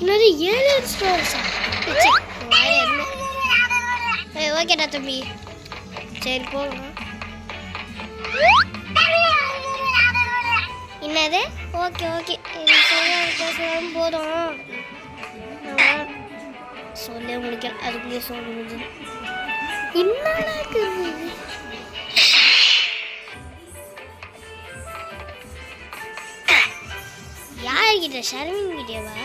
இன்னொரு 7 ஸ்டோர்ஸா? ஓகேடா தம்பி, சரி போகணும். என்னது? ஓகே ஓகே, போதும். சொல்ல முடிக்கல, அதுக்குள்ளே சொல்ல முடியுது. என்னடா யார்கிட்ட? ஷர்மின் கிட்டேவா?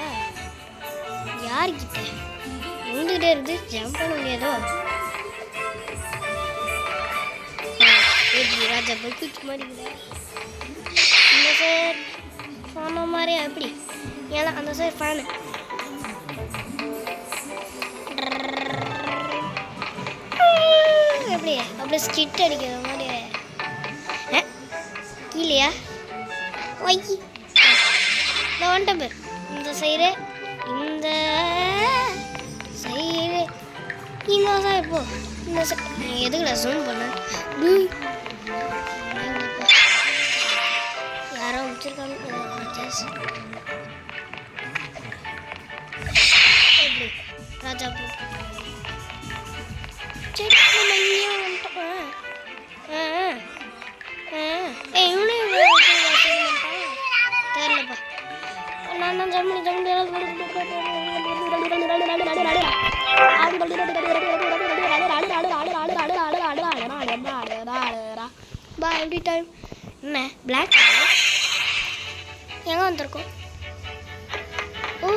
யார்கிட்ட? உங்ககிட்ட இருந்து ஜம்ப் பண்ண முடியாதோ? ராஜா பக்குச்சு மாதிரி இந்த சார் சொன்ன மாதிரி அப்படி ஏன்னா அந்த சார் ஃபேனு. எப்படி அப்படியே ஸ்கிட் அடிக்கிற மாதிரி கீழேயா? ஒய் இந்த வந்துட்ட பேர் இந்த சைடு, இந்த சைடு, இந்த சைடு. இப்போ இந்த சைடு எதுக்குடா ஜூம் பண்ண? யாரோ வச்சிருக்காங்க. எப்படி ராஜா பூ? சரி நம்ம இங்கே வந்துட்டோம். இவனே தெரியலப்பா. நான் தான் ஜம்மு பா எவ்ரி டைம். என்ன பிளாக் எங்கே வந்திருக்கோம்? ஓ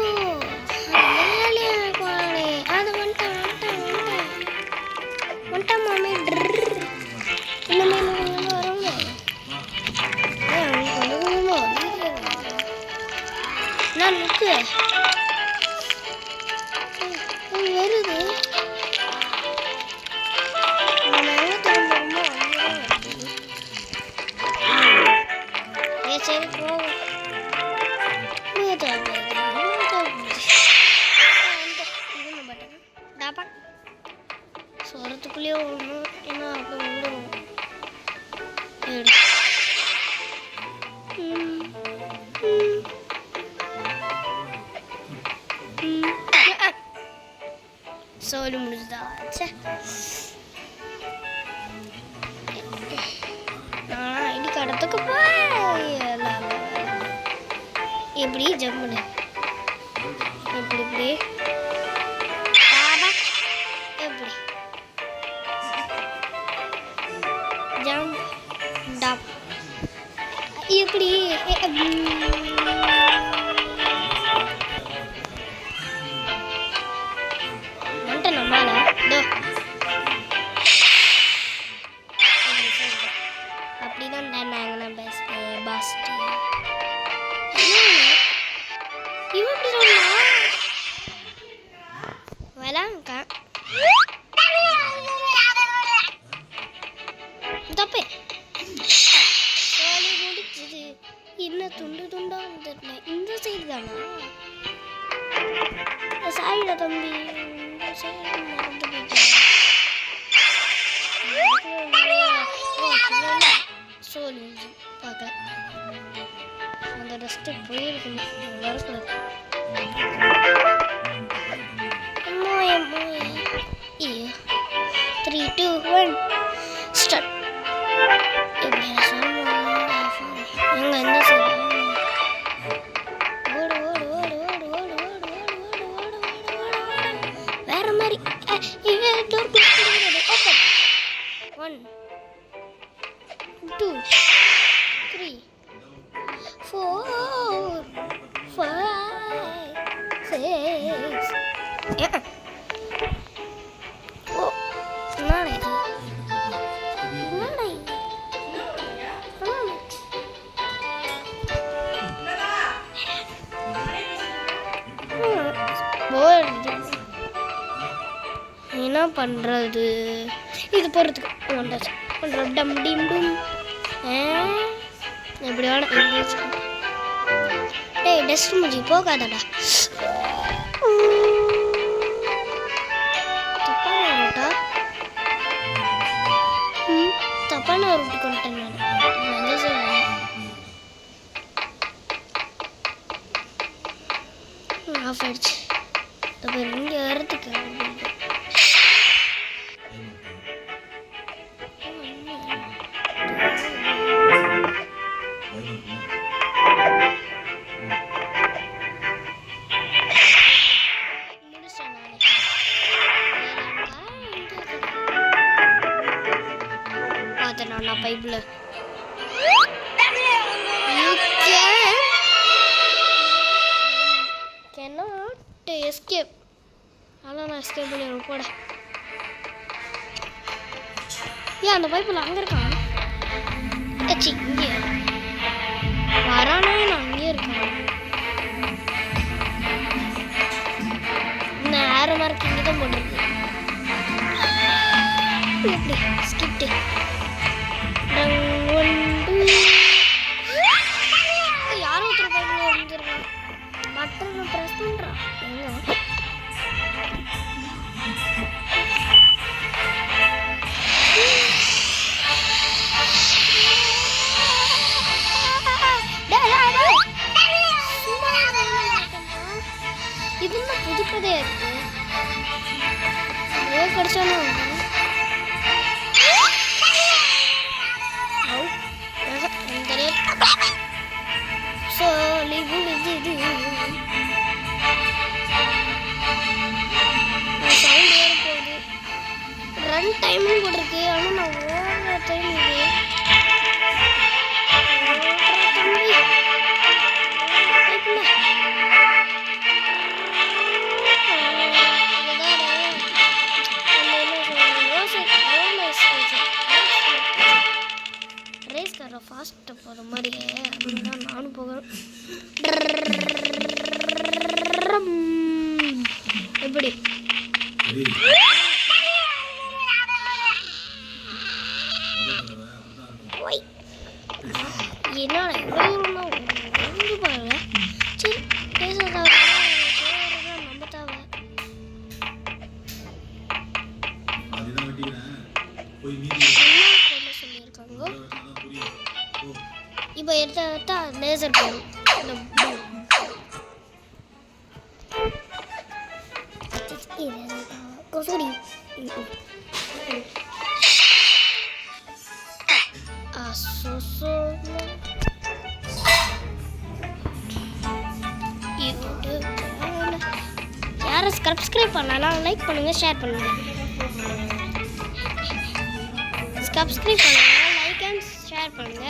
அது வந்துட்டேன் மாமே. இன்னுமே வரவங்க நான் லுக்கு வருது. நம்ம எங்கே திரும்புறோமோ சரி போகும். சொரத்துக்குள்ளேயே ஒன்றும் ஏன்னா அப்போ வந்துடும். சொல்லி முடிஞ்சுதா? நான் இன்னைக்கு இடத்துக்கு எப்படி ஜம்ப் பண்ணு? எப்படி இப்படி எப்படி ஜம்ப் டாப் எப்படி வந்துட்டு நம்மளால அப்படிதான் நாங்கள் பாஸ்ட் இவன் எப்படி சொன்னா விளாங்க தப்பே முடிச்சது. என்ன துண்டு துண்டா வந்துட்டேன். இந்த சைடு தானா? சாரிடா தம்பி, இந்த சைடு மறந்து போயிட்டேன். சோழி பார்க்கல. அந்த டஸ்ட்டு போயிருக்கணும், வரக்கூடாது. 3, 2, 1 ஸ்டார்ட். எப்படி எங்க எந்த சைடு? ஓடு ஓடு ஓடு ஓடு ஓடு ஓடு ஓடு ஓடு ஓடு ஓடு வேற மாதிரி. Door open. 1, 2, 3, 4, 5, 6. ஓ என்னடா இது? என்னடா இது? என்ன பண்றது? இது போறதுக்கு வந்தாச்சு. டம் டிம் டும். எப்படி வேணா டேய் டஸ்ட் மூஞ்சி போகாதடா. தப்பான ரூட்டா? தப்பான ரூட்டுக்கு வந்துட்டேன் நான். ஆஃப் ஆயிடுச்சு. இப்போ இங்கே வரதுக்கு பார்த்தேன் நான் பைப்பில் எஸ்கேப். அதெல்லாம் நான் எஸ்கேப் பண்ணிடுவேன் கூட. ஏன் அந்த பைப்பில் அங்கே இருக்கான்? ஏச்சி இங்கே வரானே. நான் அங்கேயே இருக்கேன். இந்த ஆரோ மார்க் இங்கே தான் போட்டிருக்கு. எப்படி ஸ்கிப்டு யாரோ ஒருத்தர் பைப்பில் வந்துருக்கான். பட்டன் ப்ரெஸ் பண்ணுறான். எங்க இதுதான் புது கதையா இருக்கு. கிடைச்சாலும் சொல்லி முடிஞ்சது. சவுண்ட் வேறு போகுது. ரன் டைமும் கூட இருக்கு. ஆனால் நான் ஓடுற டைம் இது. ஃபாஸ்ட்டாக போகிற மாதிரியே அப்படிதான் நானும் போகிறேன். எப்படி என்ன எவ்வளோ ஒன்று பாருங்க. சரி பேசுறதா நம்ம தேவை. சொல்லியிருக்காங்க. இப்போ எடுத்தா லேசர் போகும். sorry. யாரை சப்ஸ்கிரைப் பண்ணலாம், லைக் பண்ணுங்க, ஷேர் பண்ணுங்க. சப்ஸ்கிரைப் பண்ணுங்க, லைக் அண்ட் ஷேர் பண்ணுங்க.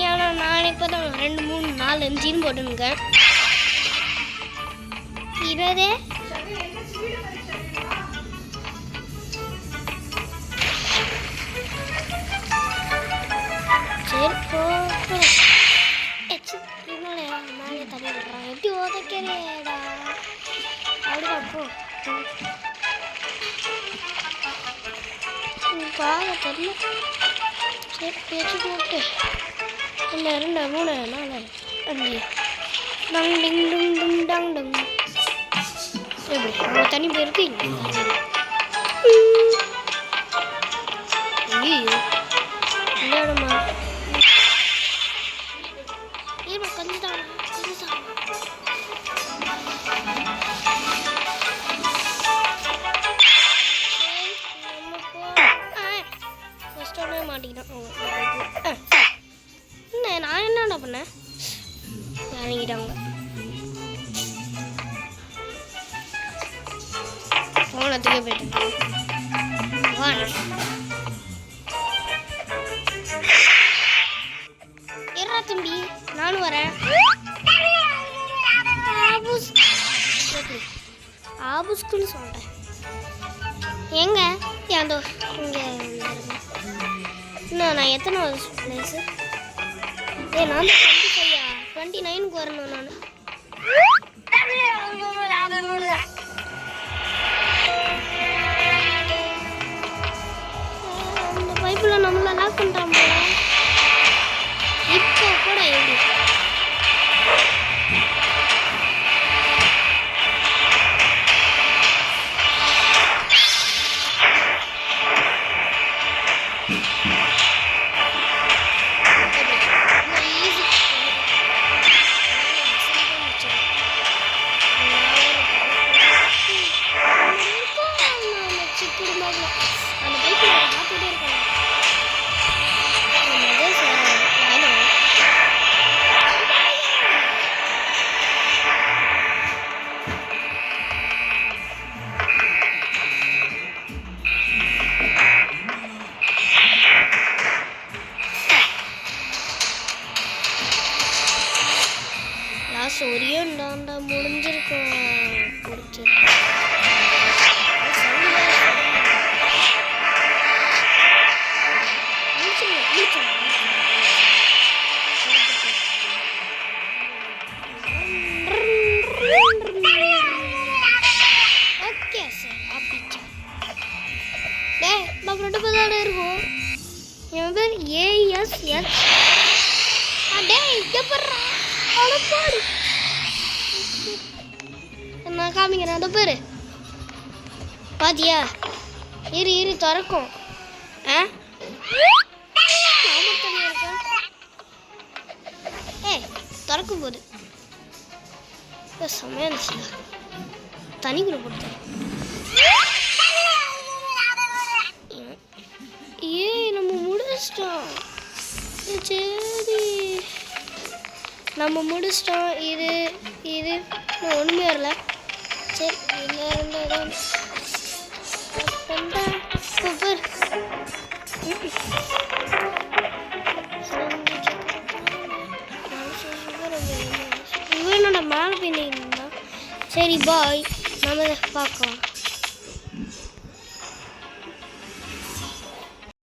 ஏன்னா நான் இப்போ தான் 2 3 4 5 போட்டுனுங்க. இதே சரி போட்டு மேலே தண்ணி விடுறான். எப்படி உதக்கிறேடா அப்படிடா போ. பாக தெரியல. சரி பேச்சு போட்டு 1 2 3 4 5 டங் டிங் டும் டும் டங் டங். எப்படி அவ்வளோ தண்ணி போயிருக்கு. ஐயோ இல்லைடமா ஏமா கொஞ்சம் ஃபஸ்ட்டோடனே மாட்டிக்கிட்டேன். என்ன நான் என்னடா பண்ணேன்? இறங்கிட்டாங்க. போனதுக்கே போயிட்டு இருடா தம்பி நானும் வரேன். ஆபுஸ்குன்னு சொல்கிறேன். எங்க ஏந்தோ இங்கே இன்னும் நான் எத்தனை பிளேஸு? நான் 29க்கு வரணும். நான் அந்த பைப்பில் நம்மளை லாக் பண்ணிட்டான் போல. இப்போ கூட எப்படி நான் காமிக்கிறேன். அதை பேர் பாத்தியா? இரு திறக்கும். திறக்கும் போது செம்மையா இருந்துச்சு. தனி கூட போட்டு நம்ம முடிச்சிட்டோம். சரி நம்ம முடிச்சிட்டோம். இது ஒன்றுமே வரல. சரி இல்லை சூப்பர். இவனோட மேலே போய். சரி பாய், நம்ம பார்க்கலாம்.